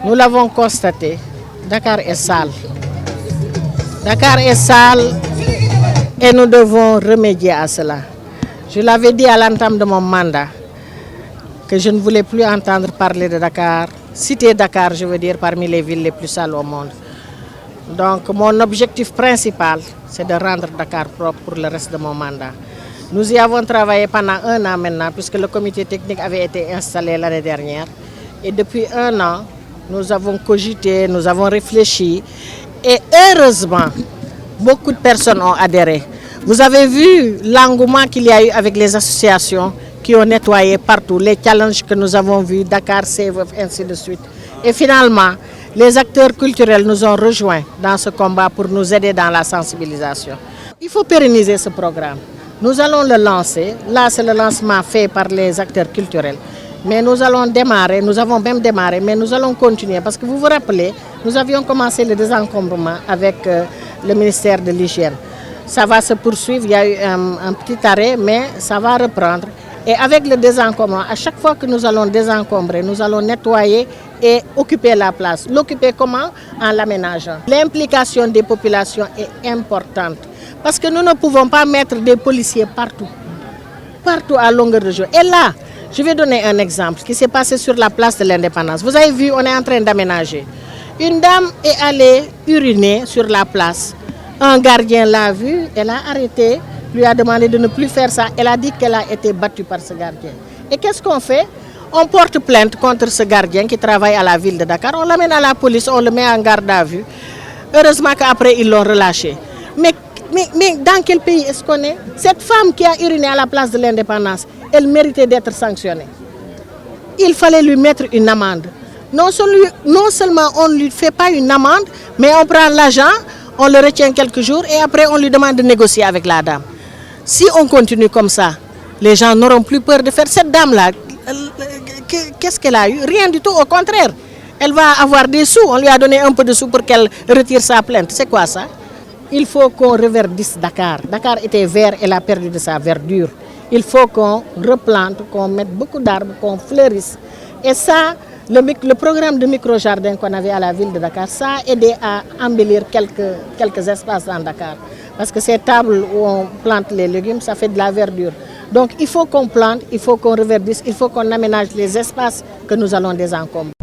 Nous l'avons constaté, Dakar est sale. Dakar est sale et nous devons remédier à cela. Je l'avais dit à l'entame de mon mandat que je ne voulais plus entendre parler de Dakar, citer Dakar, je veux dire, parmi les villes les plus sales au monde. Donc mon objectif principal, c'est de rendre Dakar propre pour le reste de mon mandat. Nous y avons travaillé pendant 1 an maintenant, puisque le comité technique avait été installé l'année dernière. Et depuis 1 an, nous avons cogité, nous avons réfléchi. Et heureusement, beaucoup de personnes ont adhéré. Vous avez vu l'engouement qu'il y a eu avec les associations qui ont nettoyé partout, les challenges que nous avons vus, Dakar, Save, ainsi de suite. Et finalement, les acteurs culturels nous ont rejoints dans ce combat pour nous aider dans la sensibilisation. Il faut pérenniser ce programme. Nous allons le lancer. Là, c'est le lancement fait par les acteurs culturels. Mais nous allons démarrer, nous avons même démarré, mais nous allons continuer. Parce que vous vous rappelez, nous avions commencé le désencombrement avec le ministère de l'Hygiène. Ça va se poursuivre, il y a eu un petit arrêt, mais ça va reprendre. Et avec le désencombrement, à chaque fois que nous allons désencombrer, nous allons nettoyer et occuper la place. L'occuper comment? En l'aménageant. L'implication des populations est importante. Parce que nous ne pouvons pas mettre des policiers partout. Partout à longueur de journée. Et là, je vais donner un exemple qui s'est passé sur la place de l'Indépendance. Vous avez vu, on est en train d'aménager. Une dame est allée uriner sur la place. Un gardien l'a vue, elle a arrêté, lui a demandé de ne plus faire ça. Elle a dit qu'elle a été battue par ce gardien. Et qu'est-ce qu'on fait? On porte plainte contre ce gardien qui travaille à la ville de Dakar. On l'amène à la police, on le met en garde à vue. Heureusement qu'après, ils l'ont relâché. Mais dans quel pays est-ce qu'on est? Cette femme qui a uriné à la place de l'Indépendance, elle méritait d'être sanctionnée. Il fallait lui mettre une amende. Non seulement on ne lui fait pas une amende, mais on prend l'argent, on le retient quelques jours et après on lui demande de négocier avec la dame. Si on continue comme ça, les gens n'auront plus peur de faire. Cette dame-là, qu'est-ce qu'elle a eu? Rien du tout, au contraire. Elle va avoir des sous, on lui a donné un peu de sous pour qu'elle retire sa plainte. C'est quoi ça? Il faut qu'on reverdisse Dakar. Dakar était vert, elle a perdu de sa verdure. Il faut qu'on replante, qu'on mette beaucoup d'arbres, qu'on fleurisse. Et ça, le programme de micro-jardin qu'on avait à la ville de Dakar, ça a aidé à embellir quelques espaces dans Dakar. Parce que ces tables où on plante les légumes, ça fait de la verdure. Donc il faut qu'on plante, il faut qu'on reverdisse, il faut qu'on aménage les espaces que nous allons désencombrer.